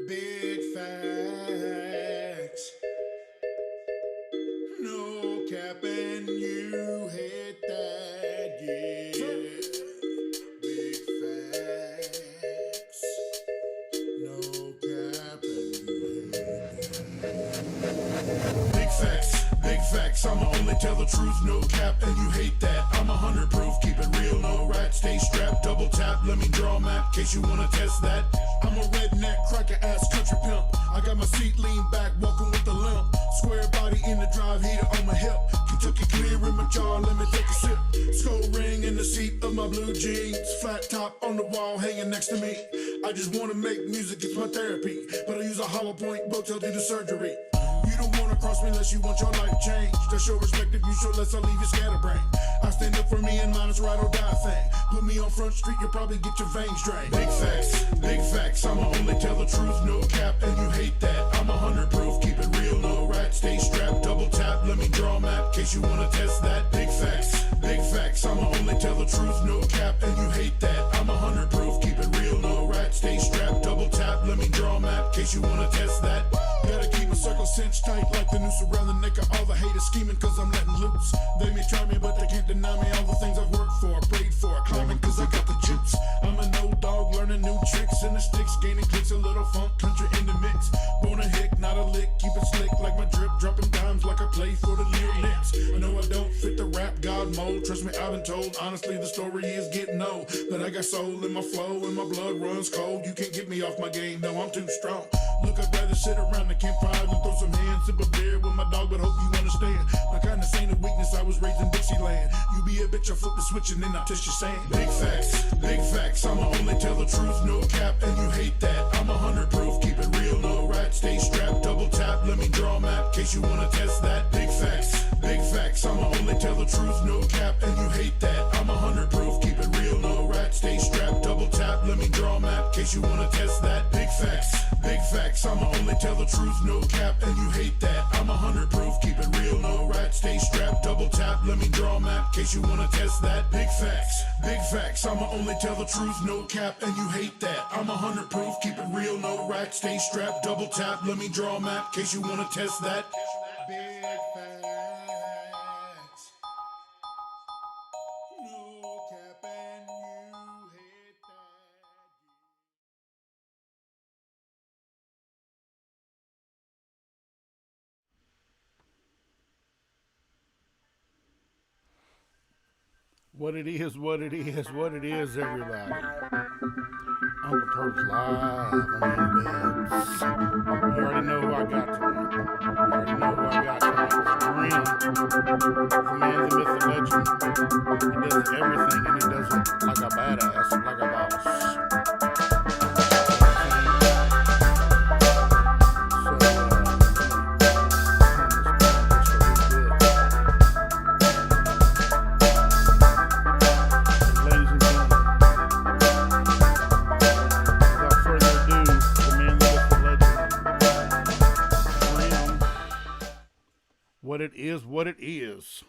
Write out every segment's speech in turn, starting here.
Big facts. No cap and you hate that, yeah. Big facts. No cap and you hate that. Big facts, I'ma only tell the truth, no cap, and you hate that. I'm 100 proof, keep it real, no rat, stay strapped, double tap, let me draw a map, case you wanna test that. I'm a redneck, cracker ass country pimp. I got my seat lean back, walking with a limp. Square body in the drive, heater on my hip. Kentucky clear in my jar, let me take a sip. Skull ring in the seat of my blue jeans. Flat top on the wall, hanging next to me. I just wanna make music, it's my therapy. But I use a hollow point book till do the surgery. You don't wanna cross me unless you want your life changed. Just show respect if you show less, I'll leave you scatterbrained. I stand up for me and mine, it's ride or die thing. Put me on Front Street, you'll probably get your veins drained. Big facts, I'ma only tell the truth, no cap, and you hate that. I'm 100 proof, keep it real, no rat, stay strapped, double tap, let me draw a map, case you wanna test that. Big facts, I'ma only tell the truth, no cap, and you hate that. I'm 100 proof, keep it real, no rat, stay strapped, double tap, let me draw a map, case you wanna test that. Gotta keep my circle cinched tight like the noose around the neck of all the haters scheming cause I'm letting loose. They may try me but they can't deny me all the things I've worked for, prayed for, climbing cause I got the juice. I'm an old dog learning new tricks in the sticks, gaining clicks, a little funk country in the mix. Born a hick, not a lick, keep it slick like my drip, dropping dimes like I play for the Leo Knicks. I know I don't fit the rap god mold, trust me I've been told, honestly the story is getting old. But I got soul in my flow and my blood runs cold, you can't get me off my game, no I'm too strong. Look, I'd rather sit around the campfire and throw some hands, sip a beer with my dog, but hope you understand. My kindness ain't a weakness, I was raised in Dixieland. You be a bitch, I flip the switch and then I touch your sand. Big facts, I'ma only tell the truth, no cap, and you hate that. I'm 100 proof, keep it real, no rat, stay strapped, double tap, let me draw a map, case you wanna test that. Big facts, I'ma only tell the truth, no cap, and you hate that. I'm 100 proof, keep it real, no rat, stay strapped, double tap, let me draw a map, case you wanna test that. Big facts, I'ma only tell the truth, no cap, and you hate that. I'm 100 proof, keep it real, no rat, stay strapped, double tap, let me draw a map, case you wanna test that. Big facts, I'ma only tell the truth, no cap, and you hate that. I'm 100 proof, keep it real, no rat, stay strapped, double tap, let me draw a map, case you wanna test that. Big facts, no cap, and you hate that. What it is, everybody. Uncle Turtle's live on the webs. You already know who I got tonight. The man, the myth, the legend. He does everything and he does it like a badass, like a boss. What it is.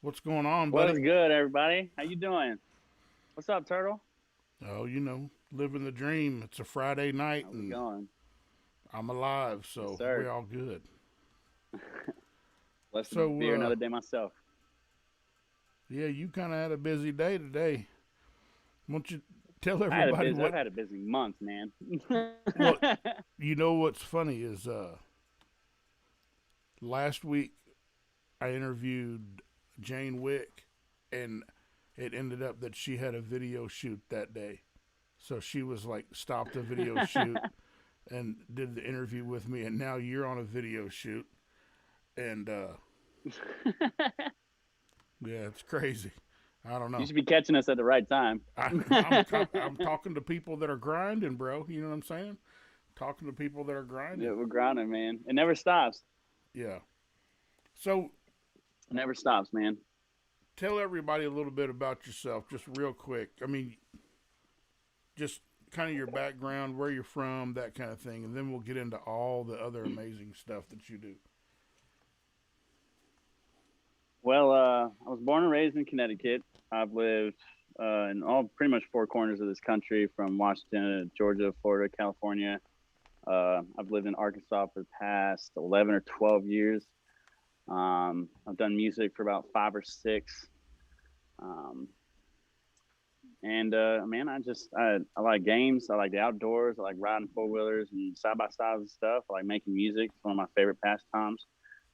What's going on, buddy? What's good, everybody? How you doing? What's up, Turtle? Oh, living the dream. It's a Friday night How's it and going? I'm alive, so Yes, we're all good. Blessed to be here another day myself. Yeah, you kind of had a busy day today. Why don't you tell everybody I've had a busy month, man. Well, you know what's funny is last week I interviewed Jane Wick, and it ended up that she had a video shoot that day. So she was like, stopped the video shoot and did the interview with me, and now you're on a video shoot. And yeah, it's crazy. I don't know. You should be catching us at the right time. I'm talking to people that are grinding, bro. You know what I'm saying? Talking to people that are grinding. Yeah, we're grinding, man. It never stops. Yeah. So it never stops, man. Tell everybody a little bit about yourself, just real quick. I mean, just kind of your background, where you're from, that kind of thing, and then we'll get into all the other amazing stuff that you do. Well, I was born and raised in Connecticut. I've lived in all pretty much four corners of this country, from Washington to Georgia, Florida, California. I've lived in Arkansas for the past 11 or 12 years. I've done music for about 5 or 6. Um, and man, I like games. I like the outdoors. I like riding 4-wheelers and side by sides and stuff. I like making music. It's one of my favorite pastimes.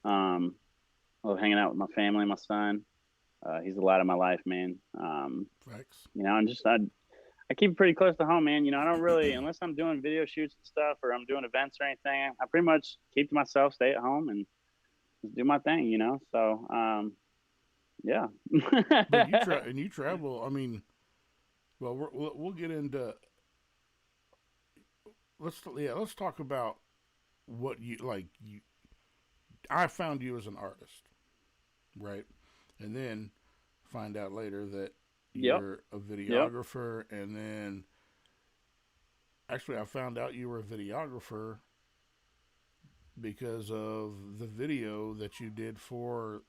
Um, I love hanging out with my family, my son. He's the light of my life, man. Facts. And I keep it pretty close to home, man. I don't really, unless I'm doing video shoots and stuff or I'm doing events or anything, I pretty much keep to myself, stay at home and just do my thing. So, yeah. But you travel. I mean, well, we'll get into. Let's talk about what you like. I found you as an artist, right? And then find out later that Yep. you're a Yep. videographer, and then actually I found out you were a videographer because of the video that you did for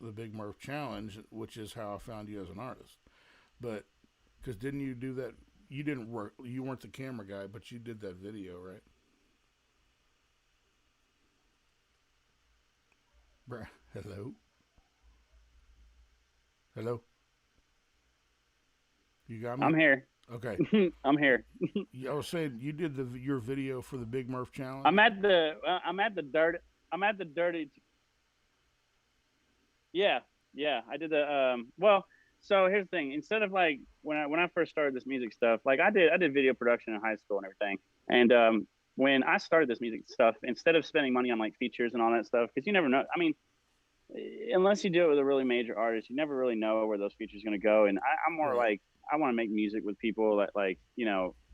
the Big Murph Challenge, which is how I found you as an artist. But because didn't you do that? You didn't work. You weren't the camera guy, but you did that video, right? Bruh. Hello. Hello. You got me? I'm here. Okay. I'm here. I was saying you did your video for the Big Murph Challenge. I'm at the dirty. Yeah. Yeah. I did well, so here's the thing. Instead of like when I first started this music stuff, like I did video production in high school and everything. And when I started this music stuff, instead of spending money on like features and all that stuff, because you never know. I mean, unless you do it with a really major artist, you never really know where those features are going to go. And I'm more Right. like, I want to make music with people that like,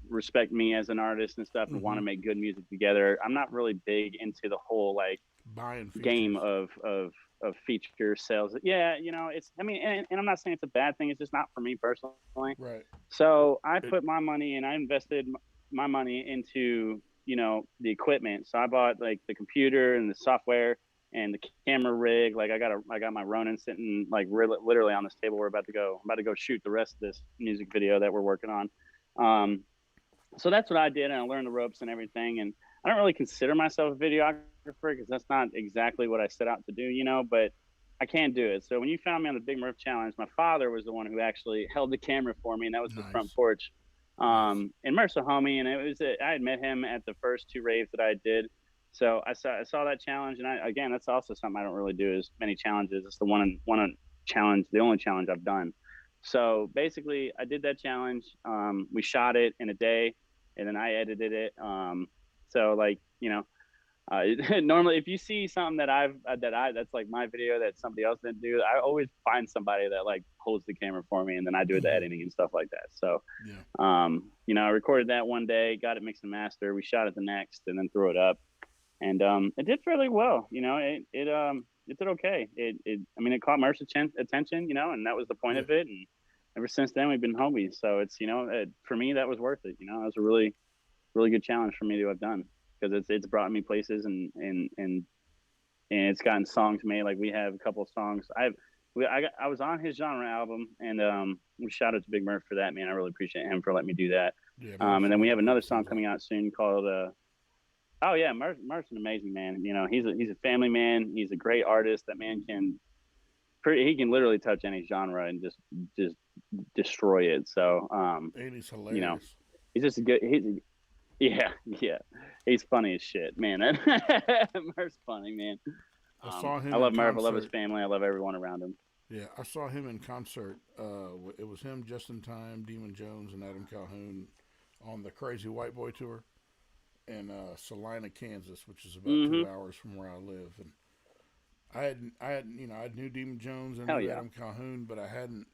respect me as an artist and stuff and want to make good music together. I'm not really big into the whole like Buying game features. of feature sales. Yeah, it's, I mean, and I'm not saying it's a bad thing. It's just not for me personally. Right. So I It, put my money and I invested my money into, the equipment. So I bought like the computer and the software and the camera rig. Like I got my Ronin sitting like literally on this table. I'm about to go shoot the rest of this music video that we're working on. Um, so that's what I did, and I learned the ropes and everything. And I don't really consider myself a videographer because that's not exactly what I set out to do, but I can do it. So when you found me on the Big Murph Challenge, my father was the one who actually held the camera for me, and that was the front nice. porch. Nice. And Mercer homie, and I had met him at the first 2 raves that I did. So I saw that challenge, and again, that's also something I don't really do is many challenges. It's the one challenge, the only challenge I've done. So basically, I did that challenge. We shot it in a day, and then I edited it. So like normally if you see something that's like my video that somebody else didn't do, I always find somebody that like holds the camera for me, and then I do the editing and stuff like that. So Yeah. I recorded that one day, got it mixed and mastered. We shot it the next, and then threw it up, and it did fairly well. It did okay. It caught Mercer's attention, and that was the point Yeah. of it. And ever since then, we've been homies. So it's for me that was worth it. It was a really really good challenge for me to have done because it's brought me places and it's gotten songs made. Like we have a couple of songs. I was on his genre album, and we shout out to Big Murph for that, man. I really appreciate him for letting me do that. Yeah. And then we have another song Sounds coming like. out soon called oh yeah, Murph's an amazing man. He's a family man. He's a great artist. That man he can literally touch any genre and just destroy it. So And he's you know, hilarious. he's just a good yeah, yeah. He's funny as shit, man. Murph's funny, man. I saw I him in love Murph. I love his concert. family. I love everyone around him. Yeah, I saw him in concert. It was him, Justin Time, Demon Jones, and Adam Calhoun on the Crazy White Boy tour in Salina, Kansas, which is about Mm-hmm. 2 hours from where I live. And I knew Demon Jones and Hell knew yeah. Adam Calhoun, but I hadn't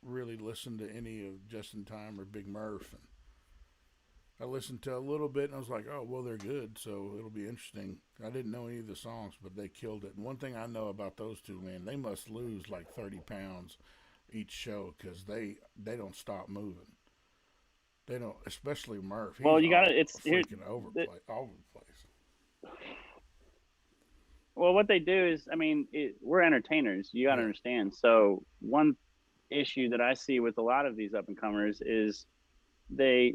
really listened to any of Justin Time or Big Murph. And I listened to a little bit, and I was like, oh, well, they're good, so it'll be interesting. I didn't know any of the songs, but they killed it. And one thing I know about those two, man, they must lose like 30 pounds each show because they don't stop moving. They don't, especially Murph. Well, He's you got to all It's here. freaking all over the place. Well, what they do is, we're entertainers. You got to Yeah, understand. So issue that I see with a lot of these up and comers is they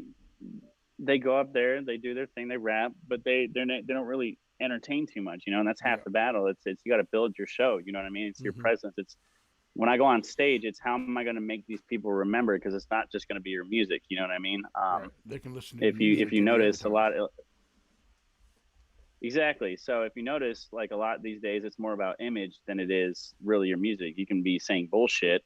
they go up there, they do their thing, they rap, but they don't really entertain too much, you know, and that's half Yeah. the battle. It's you got to build your show, you know what I mean? It's your Hmm. presence. It's when I go on stage, it's how am I going to make these people remember? Because it's not just going to be your music, you know what I mean? Right. They can listen to your If music you and the notice a avatar. lot, exactly. So if you notice, like a lot these days, it's more about image than it is really your music. You can be saying bullshit,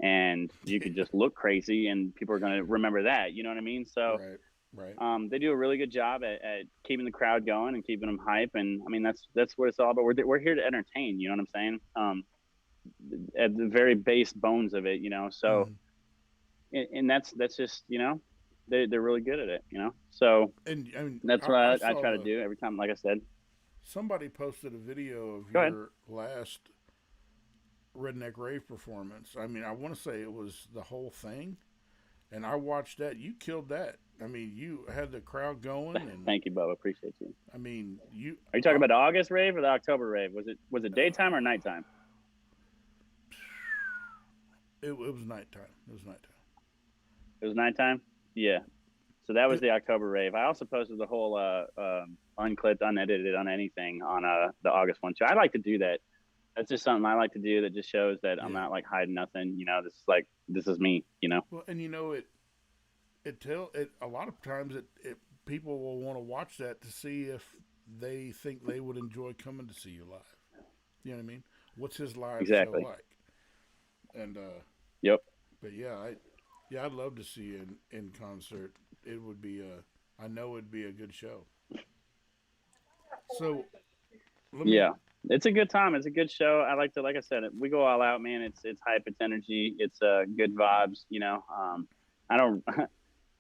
and you could Yeah. just look crazy, and people are going to remember that. You know what I mean? So Right. Right. they do a really good job at keeping the crowd going and keeping them hype. And I mean, that's what it's all about. We're here to entertain. You know what I'm saying? At the very base bones of it, you know. So Hmm. and that's just they're really good at it. You know, so And I mean, that's what I I saw try to the do every time. Like I said, somebody posted a video of go ahead. your last Redneck Rave performance. I mean, I want to say it was the whole thing, and I watched that. You killed that. I mean, you had the crowd going, and Thank you, Bob. Appreciate you. I mean, you. Are you talking about the August rave or the October rave? Was it daytime or nighttime? It was nighttime. It was nighttime. It was nighttime. Yeah. So that was It, the October rave. I also posted the whole unclipped, unedited, on anything on the August one too. I like to do that. That's just something I like to do that just shows that I'm yeah. not like hiding nothing. You know, this is like this is me. You know. Well, and it a lot of times it people will want to watch that to see if they think they would enjoy coming to see you live. You know what I mean? What's his live show Exactly. like? And Yep. but yeah, I'd love to see you in concert. It would be a I know it'd be a good show. So let me Yeah. It's a good time. It's a good show. I like to, like I said, we go all out, man. It's hype. It's energy. It's good vibes. You know. I don't.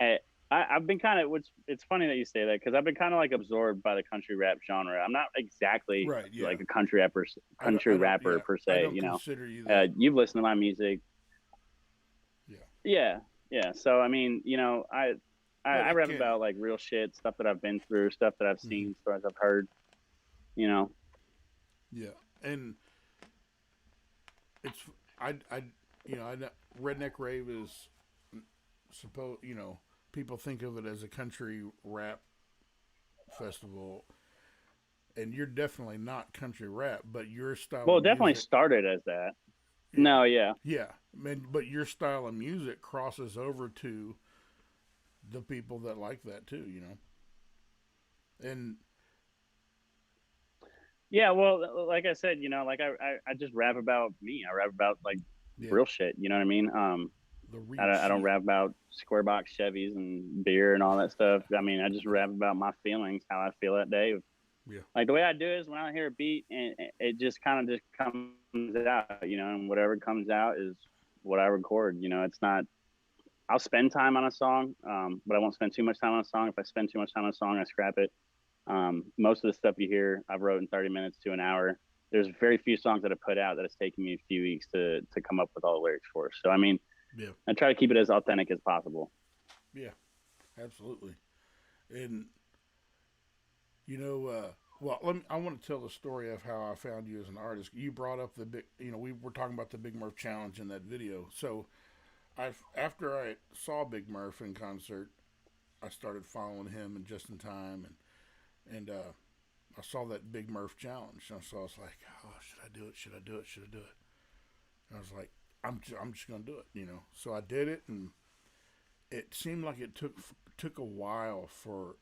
I, I've been kind of, which it's funny that you say that because I've been kind of like absorbed by the country rap genre. I'm not exactly right, yeah. like a country I don't rapper yeah. per I se. don't You know, consider you that. you've listened to my music, Yeah. yeah, yeah. So I mean, you know, But I it rap can about like real shit, stuff that I've been through, stuff that I've hmm seen, stories I've heard. You know, yeah. And it's I I redneck rave is suppose people think of it as a country rap festival, and you're definitely not country rap, but your style well, of it definitely music, started as that. yeah, No, yeah, yeah, man, but your style of music crosses over to the people that like that too, and yeah. Well, like I said, you know, like I just rap about me. I rap about like yeah, real shit. You know what I mean? the real I don't shit, rap about square box Chevys and beer and all that stuff. I mean, I just rap about my feelings, how I feel that day. yeah, Like the way I do is when I hear a beat and it just kind of just comes out, you know, and whatever comes out is what I record. You know, it's not. I'll spend time on a song, but I won't spend too much time on a song. If I spend too much time on a song, I scrap it. Most of the stuff you hear, I've wrote in 30 minutes to an hour. There's very few songs that I put out that it's taken me a few weeks to come up with all the lyrics for. So I mean, yeah, I try to keep it as authentic as possible. yeah, absolutely, and you know, well, I want to tell the story of how I found you as an artist. You brought up the big, we were talking about the Big Murph challenge in that video. So after I saw Big Murph in concert, I started following him and Just in Time, and I saw that Big Murph challenge, and so I was like, oh, should I do it? Should I do it? Should I do it? And I was like, I'm just gonna do it. So I did it, and it seemed like it took a while for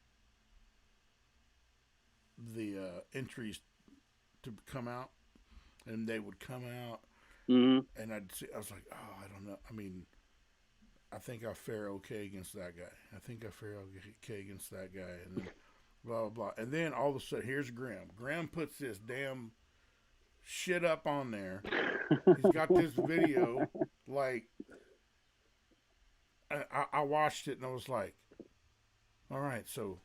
the entries to come out, and they would come out, Hmm. and I was like, oh, I don't know. I mean, I think I fare okay against that guy. I think I fare okay against that guy, and then blah blah blah. And then all of a sudden, here's Graham. Graham puts this damn shit up on there. He's got this video. Like I watched it and I was like, all right, so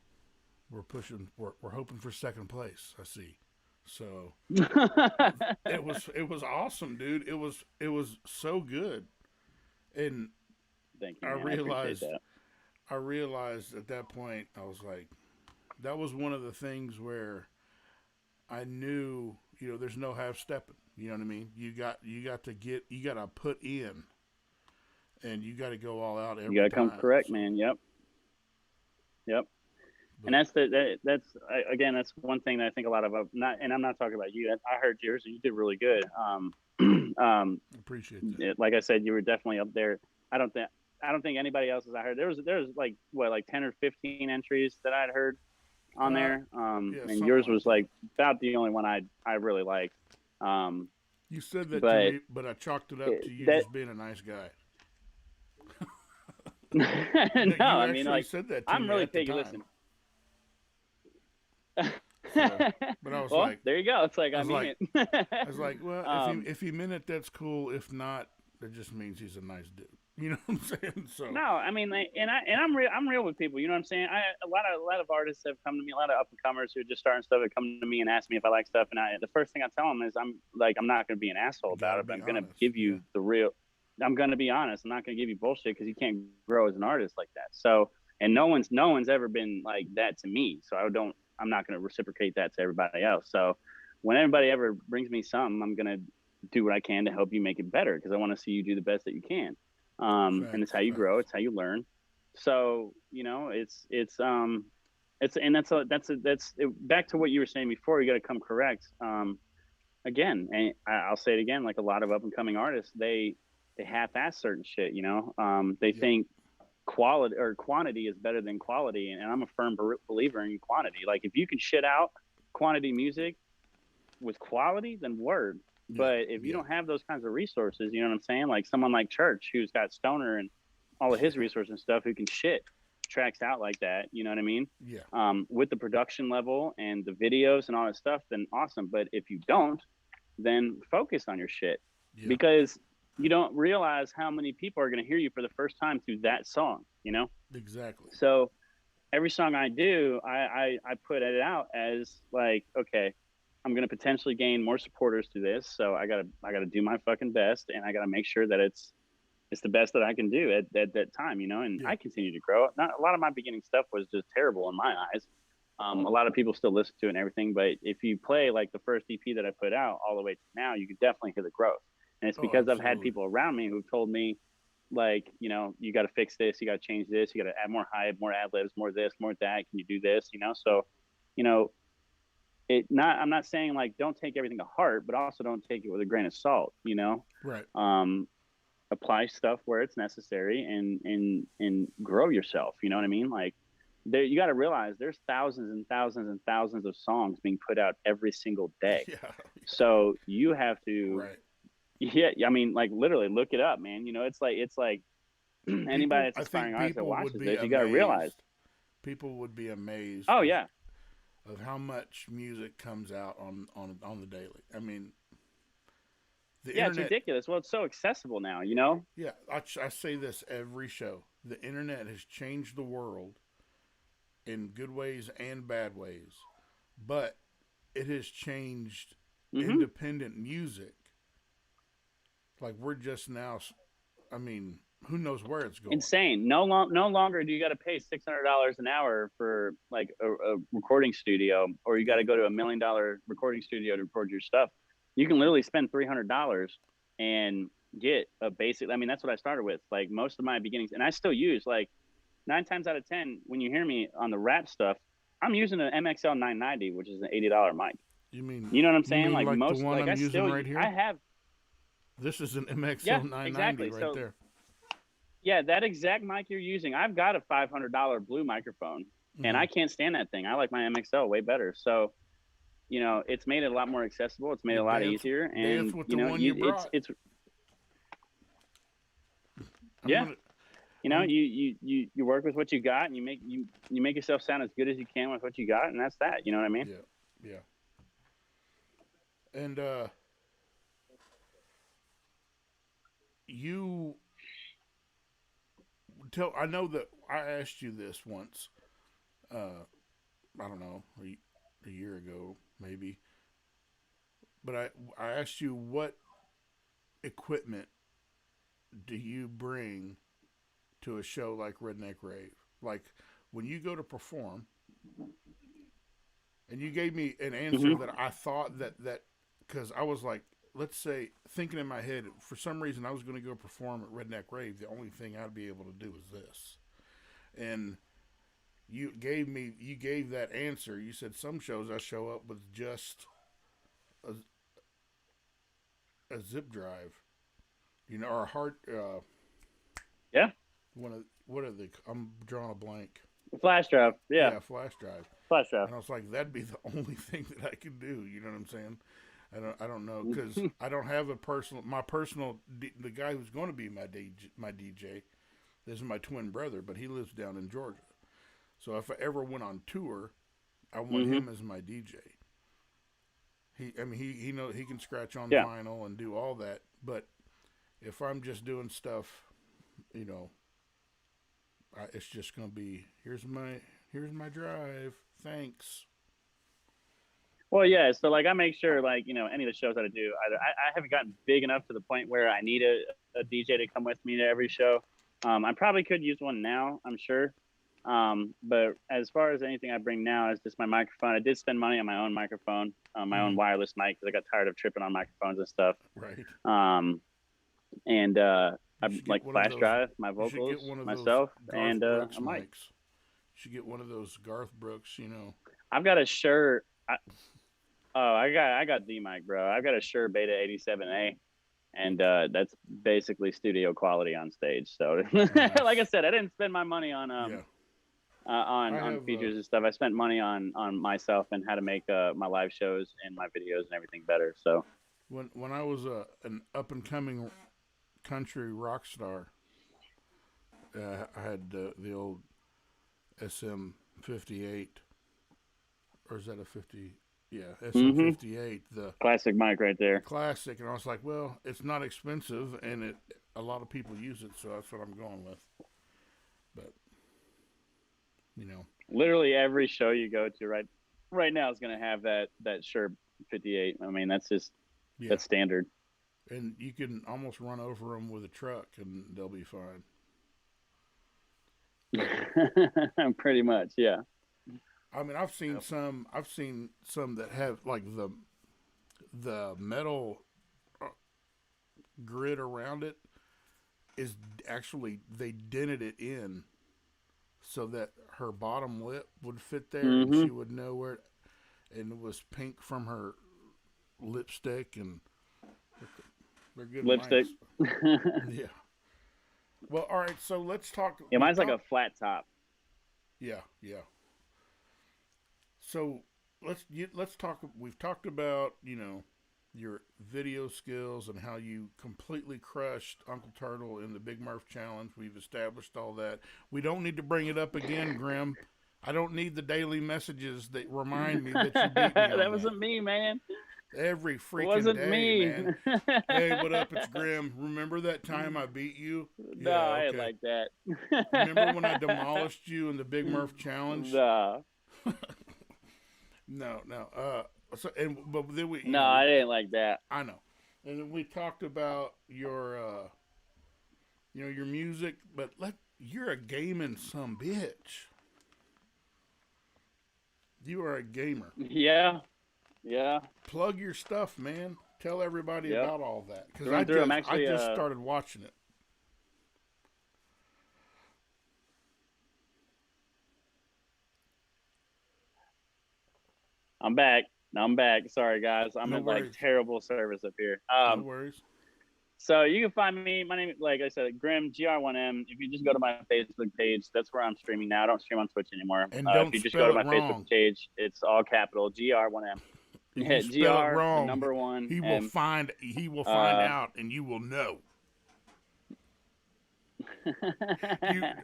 we're hoping for second place. I see. So it was awesome, dude. It was so good, and Thank you, I man. I appreciate realized that. I realized at that point I was like, that was one of the things where I knew, there's no half stepping. You know what I mean? You got to put in. and you got to go all out You got every to come time. correct, So, man. Yep. Yep. And but again, that's one thing that I think a lot of not, and I'm not talking about you. I heard yours, and you did really good. appreciate that. Like I said, you were definitely up there. I don't think I don't think anybody else's I heard. There was like what, like 10 or 15 entries that I'd heard on Uh, there. yeah, And something yours like was that. like about the only one I really liked. Um, You said that to but me, but I chalked it up to you that just being a nice guy. no, No, you I mean, actually like, said that to I'm me really at the picky. time. Listen. So, but Well, there you go. It's like I I was mean like, it. I was like, well, um, if he meant it, that's cool. If not, that just means he's a nice dude. You know what I'm saying? So, no, I mean, like, I'm real with people. You know what I'm saying? A lot of artists have come to me, a lot of up and comers who are just starting stuff have come to me and ask me if I like stuff, and the first thing I tell them is I'm not going to be an asshole you about gotta it, but be I'm going to honest. give Yeah, you the real. I'm going to be honest. I'm not going to give you bullshit because you can't grow as an artist like that. So, and no one's ever been like that to me. So I'm not going to reciprocate that to everybody else. So, when anybody ever brings me something, I'm going to do what I can to help you make it better because I want to see you do the best that you can. And it's facts, how you grow, facts. it's how you learn. So it's and that's back to what you were saying before. You got to come correct. Again, and I'll say it again. Like a lot of up and coming artists, they half-ass certain shit. They Yep. think quality or quantity is better than quality, and I'm a firm believer in quantity. Like if you can shit out quantity music with quality, then word. Yeah. But if you Yeah. don't have those kinds of resources, you know what I'm saying? Like someone like Church, who's got Stoner and all of his Yeah. resources and stuff, who can shit tracks out like that, you know what I mean? Yeah. With the production level and the videos and all that stuff, then awesome. But if you don't, then focus on your shit Yeah. because you don't realize how many people are going to hear you for the first time through that song, you know? Exactly. So every song I do, I put it out as like, okay, I'm gonna potentially gain more supporters through this, so I gotta do my fucking best, and I gotta make sure that it's the best that I can do at that time, you know. And Yeah. I continue to grow. Not a lot of my beginning stuff was just terrible in my eyes. A lot of people still listen to it and everything, but if you play like the first EP that I put out all the way to now, you can definitely hear the growth. And it's Oh, because I've had absolutely. people around me who've told me, like, you got to fix this, you got to change this, you got to add more hype, more ad libs, more this, more that. Can you do this? So, you know, I'm not saying like don't take everything to heart, but also don't take it with a grain of salt. Right. Um, apply stuff where it's necessary and grow yourself. You know what I mean? Like you got to realize there's thousands and thousands and thousands of songs being put out every single day. Yeah. So you have to, Right. yeah. I mean, like literally look it up, man. It's like anybody People, that's I think aspiring artist that people would watches be this, you got to realize, amazed. People would be amazed oh yeah, of how much music comes out on the daily. I mean, the yeah, it's internet. ridiculous. Well, it's so accessible now. Yeah, I say this every show. The internet has changed the world in good ways and bad ways, but it has changed Hmm. independent music. Like we're just now. I mean, who knows where it's going? Insane. No longer do you got to pay $600 an hour for like a recording studio, or you got to Yeah. go to $1 million recording studio to record your stuff. You can literally spend $300 and get a basic. I mean, that's what I started with. Like most of my beginnings, and I still use like 9 times out of 10 when you hear me on the rap stuff, I'm using an MXL 990, which is an $80 mic. You mean You know what I'm you saying? mean Like like the most, one like I'm I using still, right I here? have, This is an MXL yeah, 990 exactly. right So there. yeah, that exact mic you're using, I've got a $500 blue microphone, and Mm-hmm. I can't stand that thing. I like my MXL way better. So, it's made it a lot more accessible. It's made You it a lot easier, dance and with the one you brought. it's I'm yeah, gonna. I'm you work with what you got, and you make yourself sound as good as you can with what you got, and that's that. You know what I mean? yeah, yeah. And you tell. I know that I asked you this once. I don't know, a year ago maybe. But I asked you what equipment do you bring to a show like Redneck Rave? Like when you go to perform, and you gave me an answer Hmm. that I thought that because I was like, let's say, thinking in my head, for some reason I was going to go perform at Redneck Rave. The only thing I'd be able to do is this. And you gave that answer. You said some shows I show up with just a, a zip drive, or a hard. Yeah. What are they? I'm drawing a blank. Flash drive. Yeah. Yeah, flash drive. Flash drive. And I was like, that'd be the only thing that I could do. You know what I'm saying? I don't know, because I don't have the guy who's going to be my DJ. This is my twin brother, but he lives down in Georgia. So if I ever went on tour, I want him as my DJ. He knows he can scratch on vinyl and do all that. But if I'm just doing stuff, it's just gonna be here's my drive. Thanks. Well, yeah. So like, I make sure like any of the shows that I do, I haven't gotten big enough to the point where I need a DJ to come with me to every show. I probably could use one now, I'm sure. But as far as anything I bring now is just my microphone. I did spend money on my own microphone, my own wireless mic, because I got tired of tripping on microphones and stuff. Right. And I like flash drive my vocals myself and a mic. You should get one of those Garth Brooks. I've got a Shure. I got the mic, bro. I've got a Shure Beta 87A. And that's basically studio quality on stage. So, like I said, I didn't spend my money on features and stuff. I spent money on myself and how to make my live shows and my videos and everything better. So, when I was an up and coming country rock star, I had the old SM58, or is that a 50? Yeah, SM58, the classic mic right there. Classic, and I was like, well, it's not expensive, and a lot of people use it, so that's what I'm going with. But literally every show you go to right now is going to have that Shure 58. I mean, that's just that's standard. And you can almost run over them with a truck, and they'll be fine. Pretty much, yeah. I mean, I've seen some that have like the metal grid around it is actually, they dented it in so that her bottom lip would fit there and she would know where and it was pink from her lipstick, and they're good lipstick. Yeah. Well, all right, so let's talk. Yeah, mine's like a flat top. Yeah. So let's talk. We've talked about your video skills and how you completely crushed Uncle Turtle in the Big Murph Challenge. We've established all that. We don't need to bring it up again, Grim. I don't need the daily messages that remind me that you beat me. That wasn't me, man. Every freaking wasn't day, me. Man. Hey, what up? It's Grim. Remember that time I beat you? No, I ain't like that. Remember when I demolished you in the Big Murph Challenge? No. No. But then we. I didn't like that. I know, and then we talked about your, your music. But you're a gaming some bitch. You are a gamer. Yeah. Plug your stuff, man. Tell everybody about all that, because I just started watching it. I'm back. Sorry, guys. I'm in like terrible service up here. No worries. So you can find me. My name, like I said, Grim GR1M. If you just go to my Facebook page, that's where I'm streaming now. I don't stream on Twitch anymore. And if you just go to my Facebook page, it's all capital GR1M. If you spell it wrong, number one. He will find out, and you will know.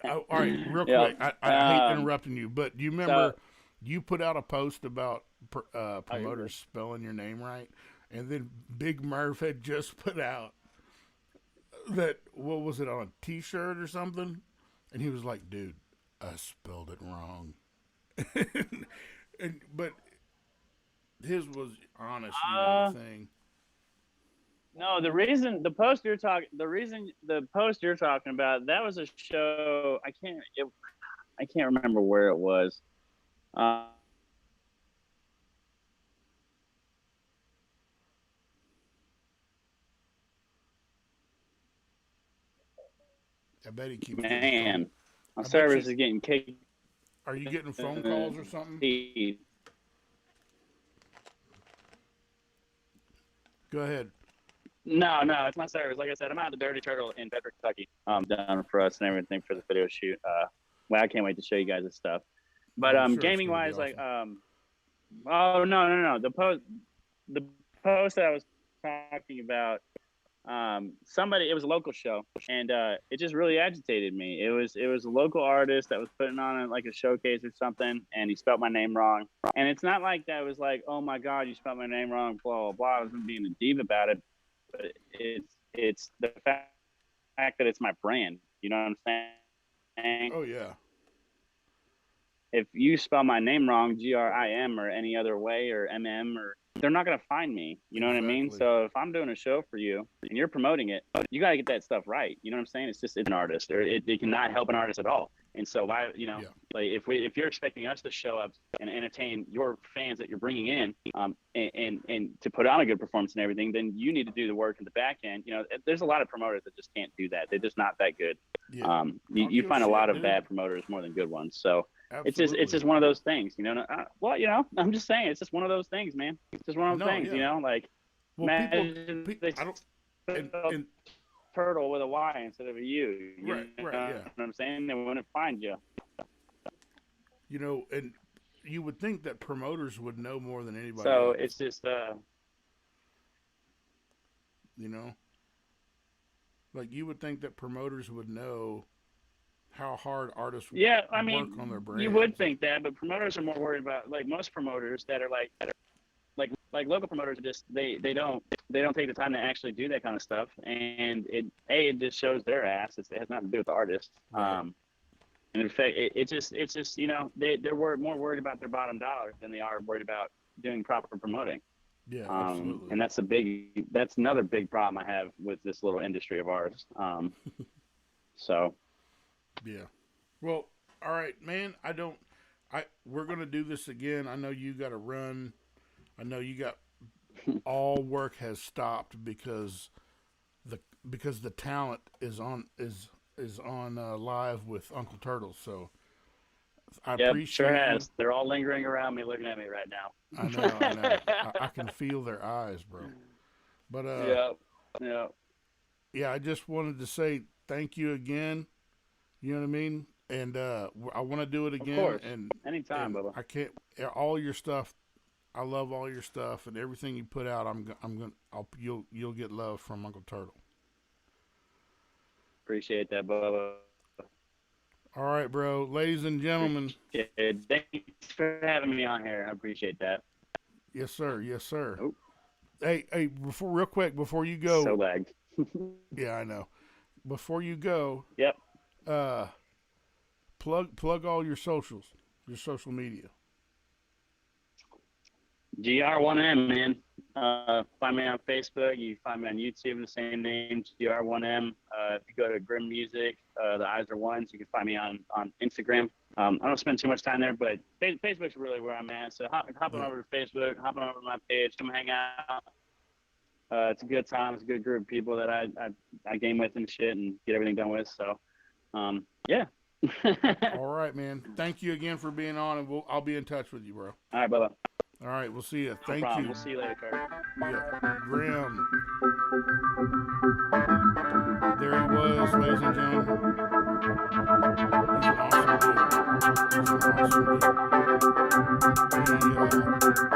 All right, real quick. I hate interrupting you, but do you remember you put out a post about promoters spelling your name right, and then Big Murph had just put out that, what was it, on a T-shirt or something, and he was like, "Dude, I spelled it wrong," but his was honest thing. No, the post you're talking about, that was a show. I can't remember where it was. I bet he keeps getting phone. Man, my I bet service you. is getting kicked Are you getting phone in calls or something? the teeth. Go ahead. No, it's my service. Like I said, I'm out of the Dirty Turtle in Bedford, Kentucky. Done for us and everything for the video shoot. Well, I can't wait to show you guys this stuff. But I'm sure it's gaming gonna be wise, like awesome. oh no. The post that I was talking about, somebody, it was a local show, and it just really agitated me. It was a local artist that was putting on like a showcase or something, and he spelled my name wrong. And it's not like that was like, oh my god, you spelled my name wrong, blah blah blah. I wasn't being a diva about it, but it's the fact that it's my brand. You know what I'm saying? Oh yeah. If you spell my name wrong, GRIM or any other way or MM, or they're not gonna find me. You know what I mean? Exactly. So if I'm doing a show for you and you're promoting it, you got to get that stuff right. You know what I'm saying? It's an artist, or it cannot help an artist at all. And so why, Yeah. like if you're expecting us to show up and entertain your fans that you're bringing in, and to put on a good performance and everything, then you need to do the work in the back end. There's a lot of promoters that just can't do that. They're just not that good. Yeah. You Talk your find a lot shit, of dude. bad promoters more than good ones. So Absolutely. it's just one of those things, well, I'm just saying, it's just one of those things, man. It's just one of those No, things, yeah. like, Well, imagine people, they I don't. spelled And turtle with a Y instead of a U. Right, know yeah. what I'm saying? They wouldn't find you. and you would think that promoters would know more than anybody So else. it's just, Like you would think that promoters would know how hard artists yeah, I work mean, on their brands. you would think that, but promoters are more worried about, like, most promoters that are like local promoters are just, they don't take the time to actually do that kind of stuff, and it just shows their ass. It has nothing to do with the artist. Right. And in fact, it's just they're more worried about their bottom dollar than they are worried about doing proper promoting. Yeah, absolutely. And that's another big problem I have with this little industry of ours. So Yeah. Well, all right, man. We're gonna do this again. I know you got to run. I know you got all work has stopped because the talent is on live with Uncle Turtle. So I appreciate. Sure has. They're all lingering around me, looking at me right now. I know. I can feel their eyes, bro. But yeah. I just wanted to say thank you again. You know what I mean? And I want to do it again. Of course. And Anytime, Bubba. I can't. All your stuff. I love all your stuff and everything you put out. You'll get love from Uncle Turtle. Appreciate that, Bubba. All right, bro. Ladies and gentlemen. Thanks for having me on here. I appreciate that. Yes, sir. Yes, sir. Oh. Hey, real quick, before you go. So lagged. Yeah, I know. Before you go. Yep. Plug all your socials, your social media. GR1M, man. Find me on Facebook. You find me on YouTube, the same name, GR1M. If you go to Grim Music, the Eyes Are Ones, you can find me on Instagram. I don't spend too much time there, but Facebook's really where I'm at. So hop on over to Facebook, hop on over to my page, come hang out. It's a good time. It's a good group of people that I game with and shit and get everything done with. So, yeah. All right, man. Thank you again for being on, and I'll be in touch with you, bro. All right, brother. All right, we'll see you. Thank No problem. you. We'll see you later, Carter. Yeah, Grim. There he was, ladies and gentlemen. He's an awesome dude. He's an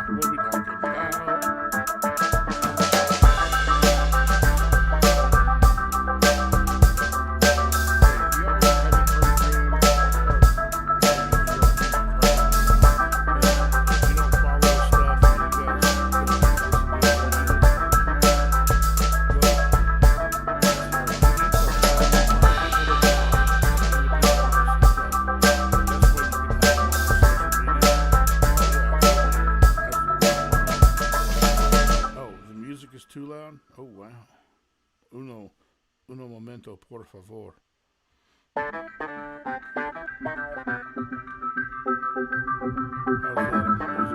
What are we talking about? Oh wow. Uno momento, por favor. How's that on the music? Is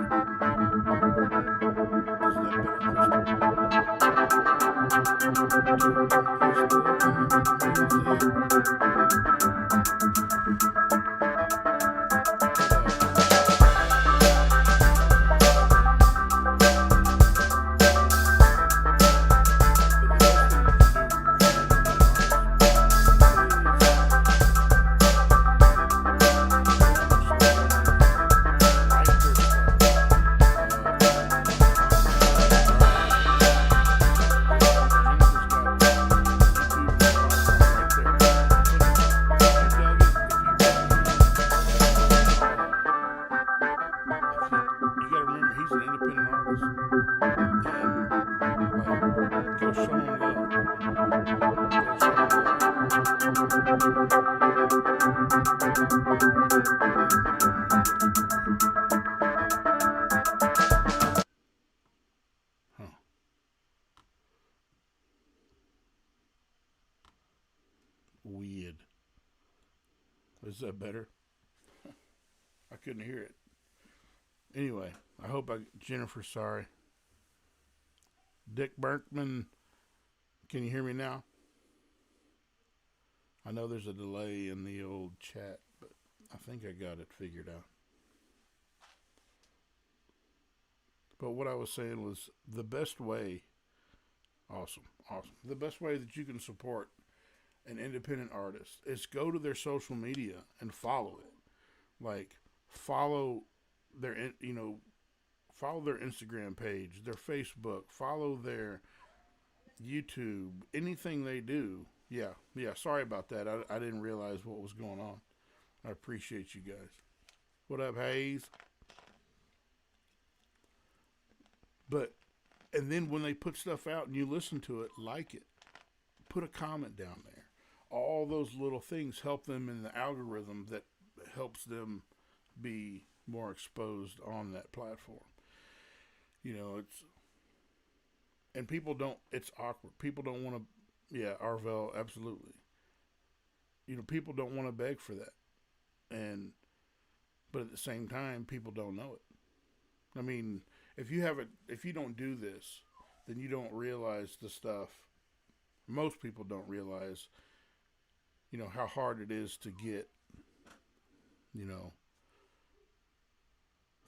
that better, Crystal? Crystal, come in with the music. But the best thing you can do for independent artists is go to their social media, like their stuff, comment, subscribe. Jennifer's got YouTube and Spotify right there. Put it. If you dug it, if you recommend, if you got to remember he's an independent artist, and like go show him love. Go show him love. Let me get over here. Huh. Weird. Is that better? I couldn't hear it. Anyway, I hope Jennifer's sorry. Dick Berkman, can you hear me now? I know there's a delay in the old chat, but I think I got it figured out. But what I was saying was the best way, awesome. The best way that you can support an independent artist is go to their social media and follow it. Like, follow their, follow their Instagram page, their Facebook, follow their YouTube, anything they do. Yeah, sorry about that. I didn't realize what was going on. I appreciate you guys. What up, Hayes? And then when they put stuff out and you listen to it, like it, put a comment down there. All those little things help them in the algorithm that helps them be more exposed on that platform. And people don't, it's awkward. People don't want to, yeah, Arvel, absolutely. People don't want to beg for that. But at the same time, people don't know it. I mean, if you don't do this, then you don't realize the stuff. Most people don't realize, how hard it is to get,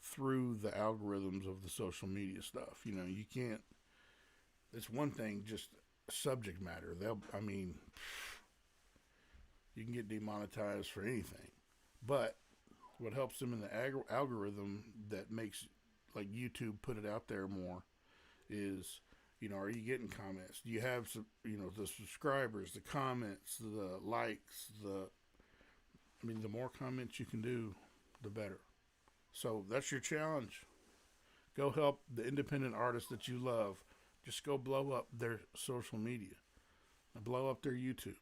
through the algorithms of the social media stuff. You can't, it's one thing, just subject matter. You can get demonetized for anything. But what helps them in the algorithm that makes, like, YouTube put it out there more is, are you getting comments? Do you have some, the subscribers, the comments, the likes, the more comments you can do, the better. So that's your challenge. Go help the independent artists that you love. Just go blow up their social media. Blow up their YouTube.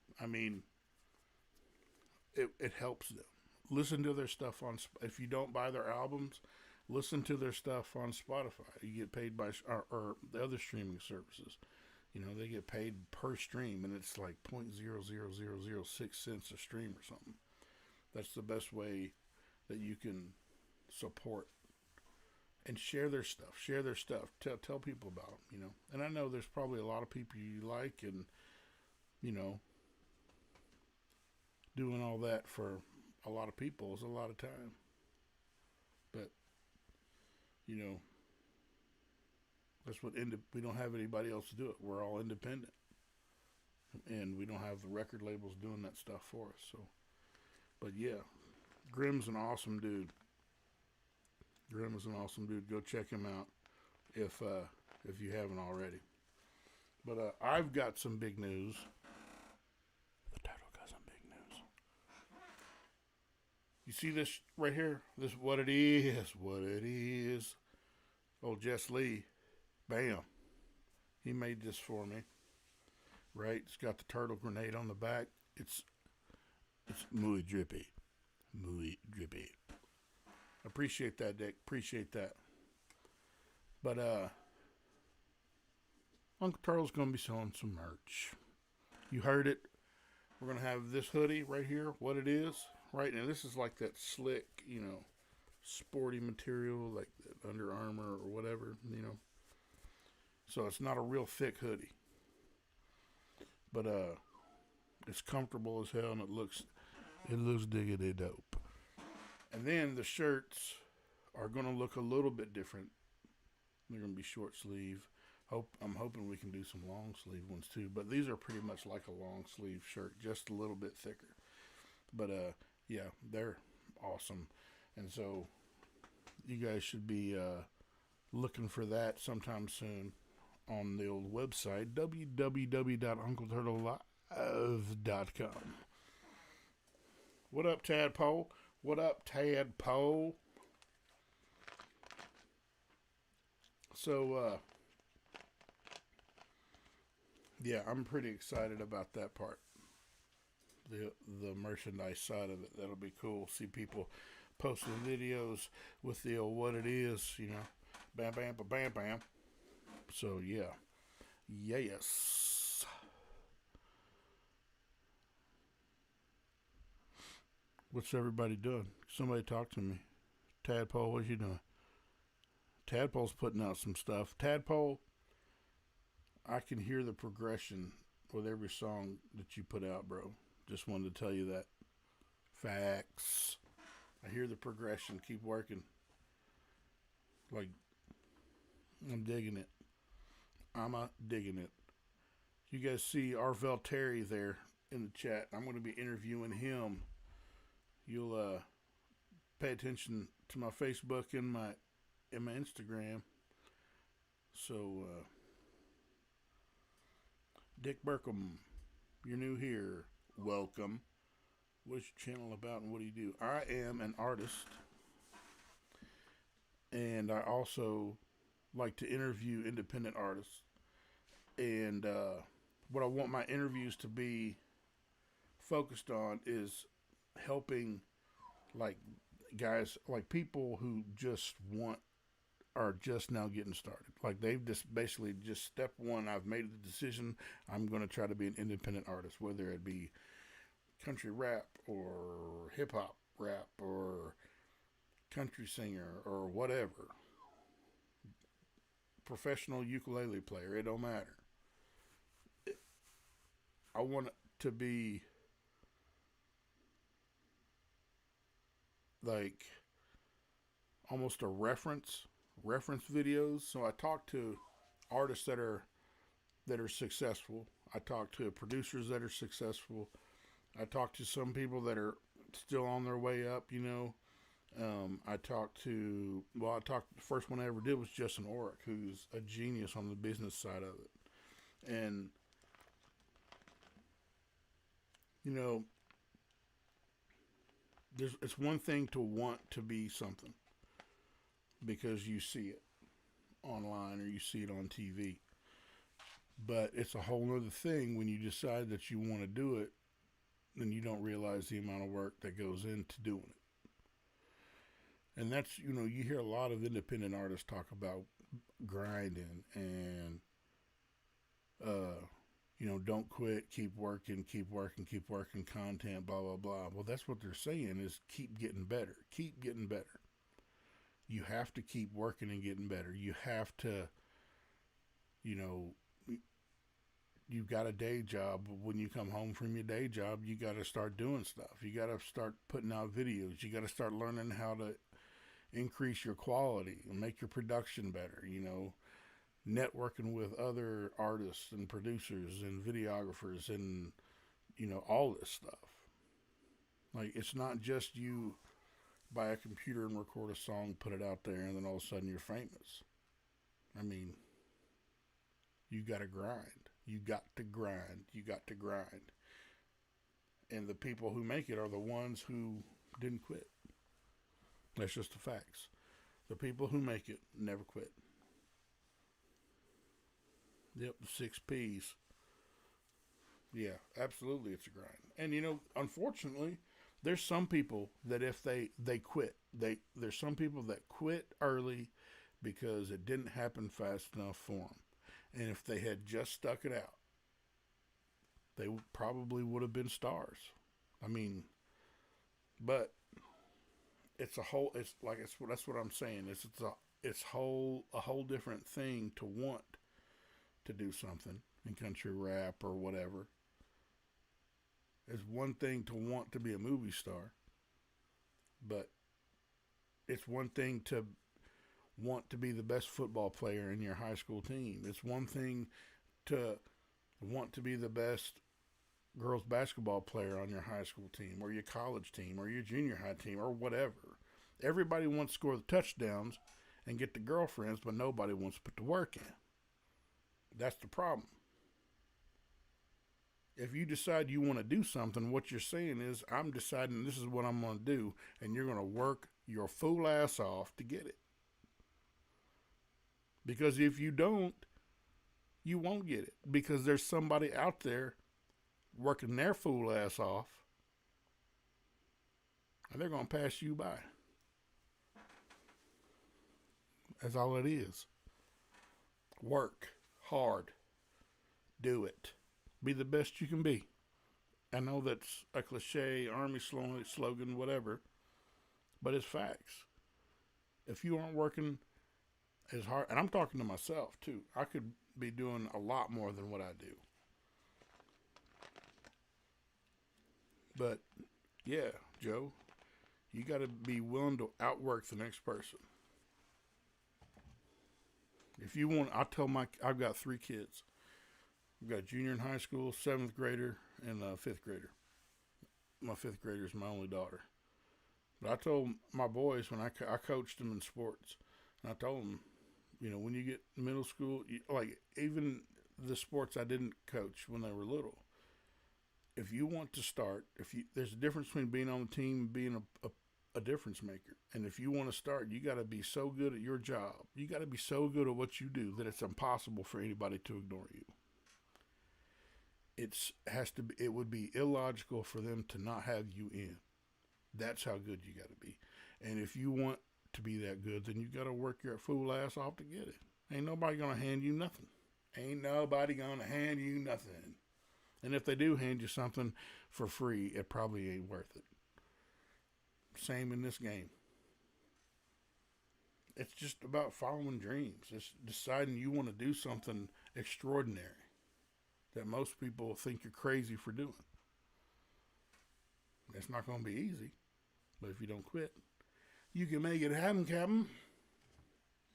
It helps them. Listen to their stuff if you don't buy their albums, listen to their stuff on Spotify. You get paid by, or the other streaming services. They get paid per stream, and it's like 0.00006 cents a stream or something. That's the best way that you can support and share their stuff. Tell people about them, And I know there's probably a lot of people you like, and, doing all that for a lot of people is a lot of time. But, that's what we don't have anybody else to do it. We're all independent. And we don't have the record labels doing that stuff for us. So, but yeah, Grimm's an awesome dude. Grimm is an awesome dude. Go check him out if you haven't already. But I've got some big news. The title got some big news. You see this right here? This is what it is. What it is. Old Jess Lee. Bam. He made this for me. Right? It's got the turtle grenade on the back. It's muy drippy. Muy drippy. Appreciate that, Dick. Appreciate that. But, Uncle Turtle's going to be selling some merch. You heard it. We're going to have this hoodie right here, what it is. Right now, this is like that slick, sporty material, like Under Armour or whatever. So it's not a real thick hoodie. But it's comfortable as hell, and it looks diggity dope. And then the shirts are going to look a little bit different. They're going to be short sleeve. I'm hoping we can do some long sleeve ones too. But these are pretty much like a long sleeve shirt, just a little bit thicker. But yeah, they're awesome. And so you guys should be looking for that sometime soon on the old website, www.uncleturtlelive.com. What up, Tadpole? What up, Tadpole? So, yeah, I'm pretty excited about that part. The merchandise side of it. That'll be cool. See people posting videos with the old what it is, bam, bam, bam, bam. So, yeah. Yes. What's everybody doing? Somebody talk to me. Tadpole, what you doing? Tadpole's putting out some stuff. Tadpole, I can hear the progression with every song that you put out, bro. Just wanted to tell you that. Facts. I hear the progression. Keep working. Like, I'm digging it. I'm digging it. You guys see Arvel Terry there in the chat. I'm going to be interviewing him. You'll pay attention to my Facebook and my Instagram. So, Dick Burkham, you're new here. Welcome. What's your channel about and what do you do? I am an artist. And I also like to interview independent artists. And what I want my interviews to be focused on is helping like guys, like people who are just now getting started. Like they've just basically just step one, I've made the decision, I'm going to try to be an independent artist, whether it be country rap or hip hop rap or country singer or whatever. Professional ukulele player, it don't matter. I want it to be like almost a reference videos. So I talk to artists that are successful. I talk to producers that are successful. I talk to some people that are still on their way up, the first one I ever did was Justin Orick, who's a genius on the business side of it. And, it's one thing to want to be something because you see it online or you see it on TV. But it's a whole other thing when you decide that you want to do it, then you don't realize the amount of work that goes into doing it. And that's, you hear a lot of independent artists talk about grinding and, don't quit, keep working, content, blah, blah, blah. Well, that's what they're saying is keep getting better. You have to keep working and getting better. You have to, you've got a day job. But when you come home from your day job, you got to start doing stuff. You got to start putting out videos. You got to start learning how to increase your quality and make your production better, networking with other artists and producers and videographers and, all this stuff. Like, it's not just you buy a computer and record a song, put it out there, and then all of a sudden you're famous. I mean, you got to grind. You got to grind. And the people who make it are the ones who didn't quit. That's just the facts. The people who make it never quit. Yep, the 6 P's. Yeah, absolutely it's a grind. And unfortunately, there's some people that if they quit, there's some people that quit early because it didn't happen fast enough for them. And if they had just stuck it out, they probably would have been stars. I mean, but it's a whole. It's like that's what I'm saying. It's a whole different thing to want to do something in country rap or whatever. It's one thing to want to be a movie star, but it's one thing to want to be the best football player in your high school team. It's one thing to want to be the best girls basketball player on your high school team or your college team or your junior high team or whatever. Everybody wants to score the touchdowns and get the girlfriends, but nobody wants to put the work in. That's the problem. If you decide you want to do something, what you're saying is, I'm deciding this is what I'm going to do, and you're going to work your fool ass off to get it. Because if you don't, you won't get it. Because there's somebody out there working their fool ass off, and they're going to pass you by. That's all it is. Work hard. Do it. Be the best you can be. I know that's a cliche, army slogan, whatever, but it's facts. If you aren't working as hard, and I'm talking to myself too, I could be doing a lot more than what I do. But yeah, Joe, you got to be willing to outwork the next person. If you want, I've got 3 kids. I've got a junior in high school, 7th grader, and a 5th grader. My 5th grader is my only daughter. But I told my boys when I coached them in sports, and I told them, when you get middle school, like even the sports I didn't coach when they were little, if you want to start, there's a difference between being on the team and being a difference maker. And if you want to start, you got to be so good at your job. You got to be so good at what you do that it's impossible for anybody to ignore you. It would be illogical for them to not have you in. That's how good you got to be. And if you want to be that good, then you got to work your fool ass off to get it. Ain't nobody going to hand you nothing. Ain't nobody going to hand you nothing. And if they do hand you something for free, it probably ain't worth it. Same in this game. It's just about following dreams. It's deciding you want to do something extraordinary that most people think you're crazy for doing. It's not going to be easy, but if you don't quit, you can make it happen, Captain.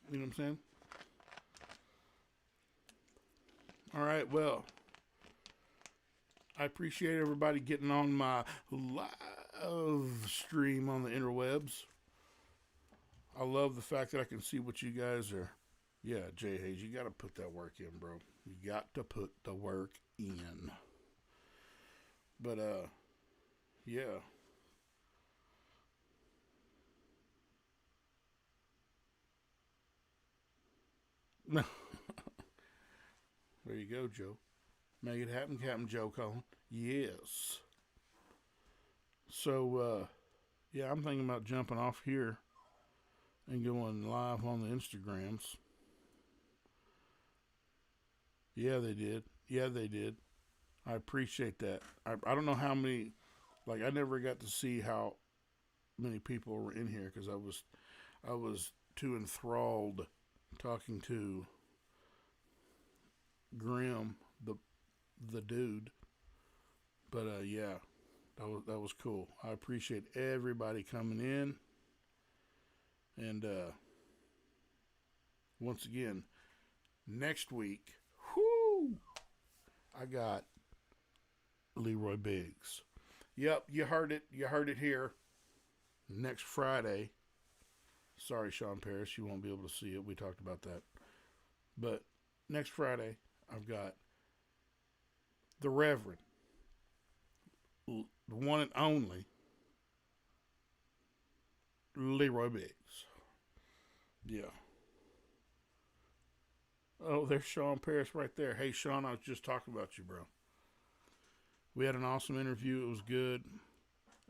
You know what I'm saying? All right, well, I appreciate everybody getting on my live stream on the interwebs. I love the fact that I can see what you guys are. Yeah, Jay Hayes, you got to put that work in, bro. You got to put the work in. But, yeah. There you go, Joe. Make it happen, Captain Joe Cullen. Yes. So, yeah, I'm thinking about jumping off here and going live on the Instagrams. Yeah, they did. Yeah, they did. I appreciate that. I don't know how many, like, I never got to see how many people were in here because I was too enthralled talking to Grim, the dude. But yeah, that was cool. I appreciate everybody coming in. And once again, next week, I got Leroy Biggs. Yep, you heard it. You heard it here. Next Friday. Sorry, Sean Parrish, you won't be able to see it. We talked about that. But next Friday, I've got the Reverend, the one and only Leroy Biggs. Yeah. Oh, there's Sean Parrish right there. Hey, Sean, I was just talking about you, bro. We had an awesome interview. It was good.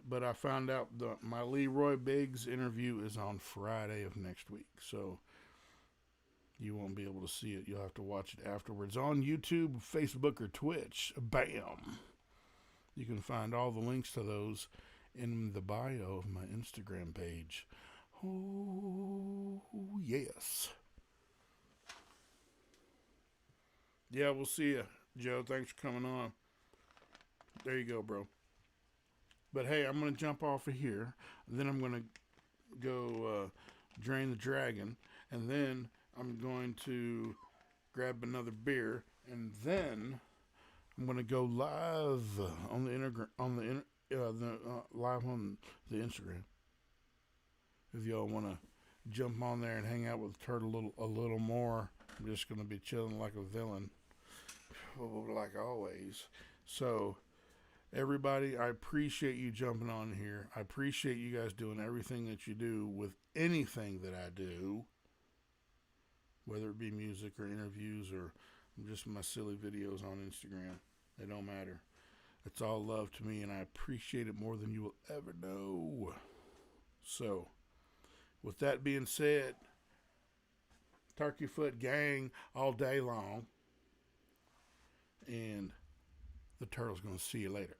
But I found out my Leroy Biggs interview is on Friday of next week. So You won't be able to see it. You'll have to watch it afterwards on YouTube, Facebook, or Twitch. Bam! You can find all the links to those in the bio of my Instagram page. Oh, yes. Yeah, we'll see you, Joe. Thanks for coming on. There you go, bro. But hey, I'm going to jump off of here. Then I'm going to go drain the dragon. And then I'm going to grab another beer. And then I'm going to go live on the live on the Instagram. If y'all want to jump on there and hang out with Turtle a little more, I'm just going to be chilling like a villain, like always. So, everybody, I appreciate you jumping on here. I appreciate you guys doing everything that you do with anything that I do, whether it be music or interviews or just my silly videos on Instagram. It don't matter. It's all love to me, and I appreciate it more than you will ever know. So, with that being said, Turkey Foot Gang all day long. And the Turtle's going to see you later.